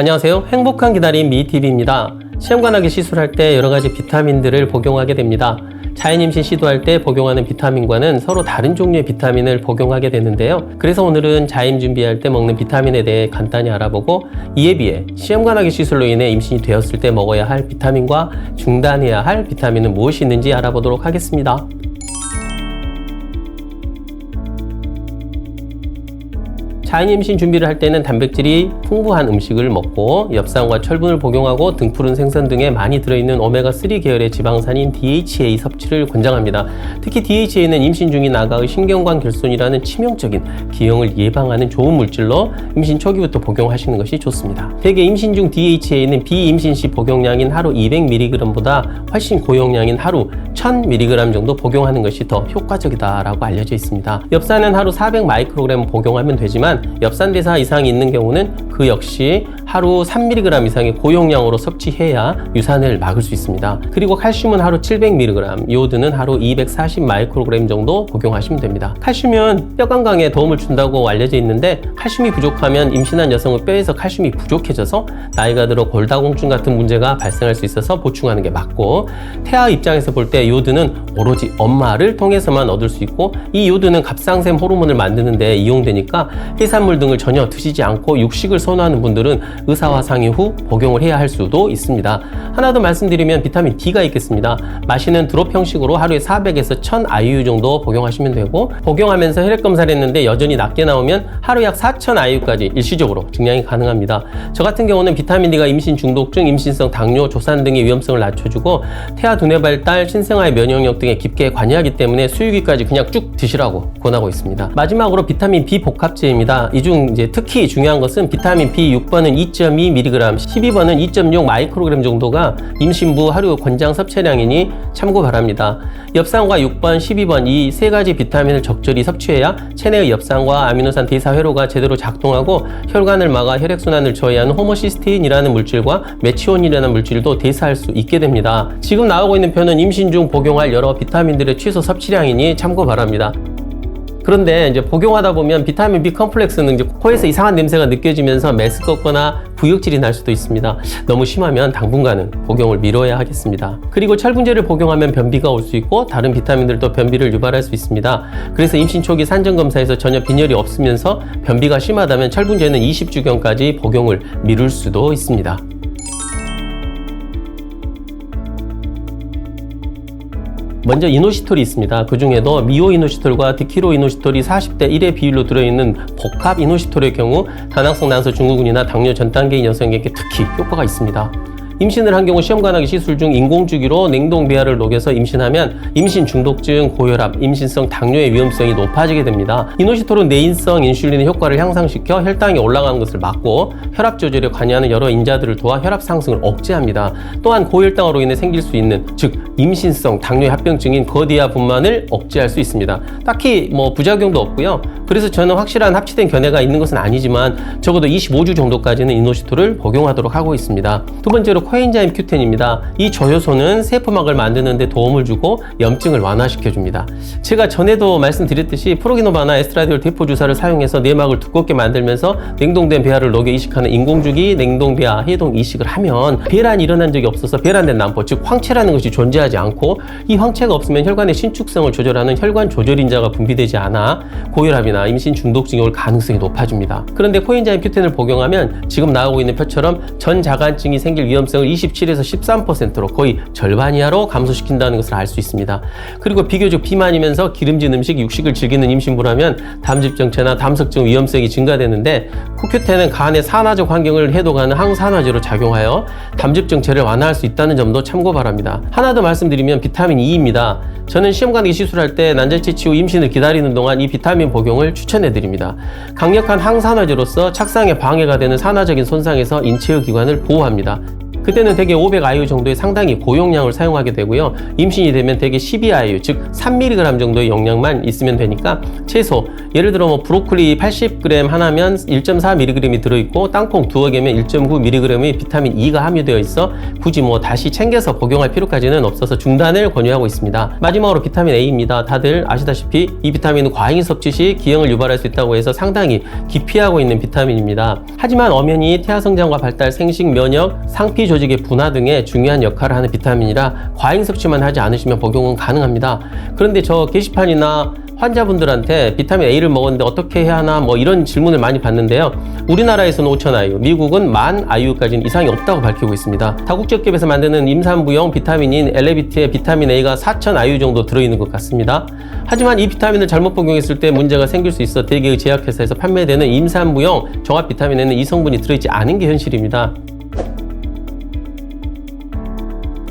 안녕하세요. 행복한 기다림 미TV입니다. 시험관하기 시술할 때 여러가지 비타민들을 복용하게 됩니다. 자연임신 시도할 때 복용하는 비타민과는 서로 다른 종류의 비타민을 복용하게 되는데요. 그래서 오늘은 자임 준비할 때 먹는 비타민에 대해 간단히 알아보고 이에 비해 시험관하기 시술로 인해 임신이 되었을 때 먹어야 할 비타민과 중단해야 할 비타민은 무엇이 있는지 알아보도록 하겠습니다. 자연임신 준비를 할 때는 단백질이 풍부한 음식을 먹고 엽산과 철분을 복용하고 등푸른 생선 등에 많이 들어있는 오메가3 계열의 지방산인 DHA 섭취를 권장합니다. 특히 DHA는 임신 중인 아가의 신경관 결손이라는 치명적인 기형을 예방하는 좋은 물질로 임신 초기부터 복용하시는 것이 좋습니다. 대개 임신 중 DHA는 비임신 시 복용량인 하루 200mg보다 훨씬 고용량인 하루 1000mg 정도 복용하는 것이 더 효과적이다라고 알려져 있습니다. 엽산은 하루 400μg 복용하면 되지만 엽산대사 이상이 있는 경우는 그 역시 하루 3mg 이상의 고용량으로 섭취해야 유산을 막을 수 있습니다. 그리고 칼슘은 하루 700mg, 이오드는 하루 240μg 정도 복용하시면 됩니다. 칼슘은 뼈 건강에 도움을 준다고 알려져 있는데 칼슘이 부족하면 임신한 여성의 뼈에서 칼슘이 부족해져서 나이가 들어 골다공증 같은 문제가 발생할 수 있어서 보충하는 게 맞고, 태아 입장에서 볼 때 요드는 오로지 엄마를 통해서만 얻을 수 있고, 이 요드는 갑상샘 호르몬을 만드는 데 이용되니까 해산물 등을 전혀 드시지 않고 육식을 선호하는 분들은 의사와 상의 후 복용을 해야 할 수도 있습니다. 하나 더 말씀드리면 비타민 D가 있겠습니다. 마시는 드롭 형식으로 하루에 400에서 1000 IU 정도 복용하시면 되고, 복용하면서 혈액 검사를 했는데 여전히 낮게 나오면 하루 약 4000 IU까지 일시적으로 증량이 가능합니다. 저 같은 경우는 비타민 D가 임신 중독증, 임신성 당뇨, 조산 등의 위험성을 낮춰주고 태아 두뇌 발달, 신생아의 면역력 등에 깊게 관여하기 때문에 수유기까지 그냥 쭉 드시라고 권하고 있습니다. 마지막으로 비타민 B 복합제입니다. 이 중 이제 특히 중요한 것은 비타민 B 6번은 2.2mg, 12번은 2.6μg 정도가 임신부 하루 권장 섭취량이니 참고 바랍니다. 엽산과 6번, 12번 이 세 가지 비타민을 적절히 섭취해야 체내의 엽산과 아미노산 대사 회로가 제대로 작동하고 혈관을 막아 혈액순환을 저해하는 호모시스테인이라는 물질과 메치온이라는 물질도 대사할 수 있게 됩니다. 지금 나오고 있는 표는 임신 중 복용할 여러 비타민들의 최소 섭취량이니 참고 바랍니다. 그런데 이제 복용하다 보면 비타민 B 컴플렉스는 이제 코에서 이상한 냄새가 느껴지면서 메스껍거나 구역질이 날 수도 있습니다. 너무 심하면 당분간은 복용을 미뤄야 하겠습니다. 그리고 철분제를 복용하면 변비가 올 수 있고 다른 비타민들도 변비를 유발할 수 있습니다. 그래서 임신 초기 산전 검사에서 전혀 빈혈이 없으면서 변비가 심하다면 철분제는 20주경까지 복용을 미룰 수도 있습니다. 먼저 이노시톨이 있습니다. 그 중에도 미오이노시톨과 디키로이노시톨이 40대 1의 비율로 들어있는 복합 이노시톨의 경우 다낭성 난소 증후군이나 당뇨 전 단계인 여성에게 특히 효과가 있습니다. 임신을 한 경우 시험관하기 시술 중 인공주기로 냉동 배아를 녹여서 임신하면 임신 중독증, 고혈압, 임신성 당뇨의 위험성이 높아지게 됩니다. 이노시톨은 내인성 인슐린의 효과를 향상시켜 혈당이 올라가는 것을 막고 혈압 조절에 관여하는 여러 인자들을 도와 혈압 상승을 억제합니다. 또한 고혈당으로 인해 생길 수 있는, 즉 임신성 당뇨의 합병증인 거디아 분만을 억제할 수 있습니다. 딱히 부작용도 없고요. 그래서 저는 확실한 합치된 견해가 있는 것은 아니지만 적어도 25주 정도까지는 이노시톨을 복용하도록 하고 있습니다. 두 번째로 코엔자임 Q10입니다. 이 조효소는 세포막을 만드는 데 도움을 주고 염증을 완화시켜줍니다. 제가 전에도 말씀드렸듯이 프로기노바나 에스트라디올 대포 주사를 사용해서 내막을 두껍게 만들면서 냉동된 배아를 녹여 이식하는 인공주기 냉동 배아 해동 이식을 하면 배란이 일어난 적이 없어서 배란된 난포, 즉 황체라는 것이 존재하지 않고, 이 황체가 없으면 혈관의 신축성을 조절하는 혈관 조절인자가 분비되지 않아 고혈압이나 임신 중독증이 올 가능성이 높아집니다. 그런데 코엔자임 Q10을 복용하면 지금 나오고 있는 표처럼 전자간증이 생길 위험성을 27에서 13%로 거의 절반 이하로 감소시킨다는 것을 알 수 있습니다. 그리고 비교적 비만이면서 기름진 음식, 육식을 즐기는 임신부라면 담즙정체나 담석증 위험성이 증가되는데 코큐텐은 간의 산화적 환경을 해독하는 항산화제로 작용하여 담즙정체를 완화할 수 있다는 점도 참고 바랍니다. 하나 더 말씀드리면 비타민 E입니다. 저는 시험관하기 시술할 때 난자채취 후 임신을 기다리는 동안 이 비타민 복용을 추천해드립니다. 강력한 항산화제로서 착상에 방해가 되는 산화적인 손상에서 인체의 기관을 보호합니다. 그때는 대개 500IU 정도의 상당히 고용량을 사용하게 되고요. 임신이 되면 대개 12IU, 즉 3mg 정도의 용량만 있으면 되니까 최소 예를 들어 뭐 브로콜리 80g 하나면 1.4mg이 들어있고 땅콩 두어 개면 1.9mg의 비타민 E가 함유되어 있어 굳이 뭐 다시 챙겨서 복용할 필요까지는 없어서 중단을 권유하고 있습니다. 마지막으로 비타민 A입니다. 다들 아시다시피 이 비타민은 과잉 섭취 시 기형을 유발할 수 있다고 해서 상당히 기피하고 있는 비타민입니다. 하지만 엄연히 태아 성장과 발달, 생식, 면역, 상피 조직의 분화 등의 중요한 역할을 하는 비타민이라 과잉 섭취만 하지 않으시면 복용은 가능합니다. 그런데 저 게시판이나 환자분들한테 비타민 A를 먹었는데 어떻게 해야 하나 뭐 이런 질문을 많이 받는데요. 우리나라에서는 5,000IU, 미국은 10,000IU까지는 이상이 없다고 밝히고 있습니다. 다국적기업에서 만드는 임산부용 비타민인 엘레비트의 비타민 A가 4,000IU 정도 들어있는 것 같습니다. 하지만 이 비타민을 잘못 복용했을 때 문제가 생길 수 있어 대개의 제약회사에서 판매되는 임산부용 종합 비타민에는 이 성분이 들어있지 않은 게 현실입니다.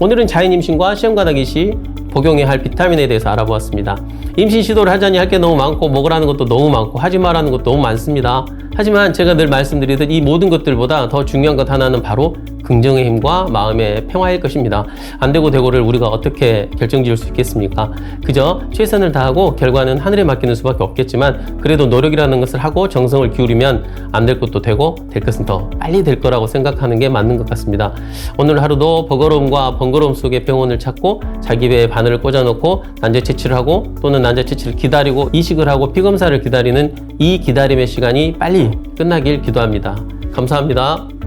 오늘은 자연 임신과 시험 가다기 시 복용해야 할 비타민에 대해서 알아보았습니다. 임신 시도를 하자니 할 게 너무 많고 먹으라는 것도 너무 많고 하지 말라는 것도 너무 많습니다. 하지만 제가 늘 말씀드리듯 이 모든 것들보다 더 중요한 것 하나는 바로 긍정의 힘과 마음의 평화일 것입니다. 안 되고 되고를 우리가 어떻게 결정지을 수 있겠습니까? 그저 최선을 다하고 결과는 하늘에 맡기는 수밖에 없겠지만 그래도 노력이라는 것을 하고 정성을 기울이면 안 될 것도 되고 될 것은 더 빨리 될 거라고 생각하는 게 맞는 것 같습니다. 오늘 하루도 버거로움과 번거로움 속에 병원을 찾고 자기 배에 바늘을 꽂아놓고 난자채취를 하고 또는 난자채취를 기다리고 이식을 하고 피검사를 기다리는 이 기다림의 시간이 빨리 끝나길 기도합니다. 감사합니다.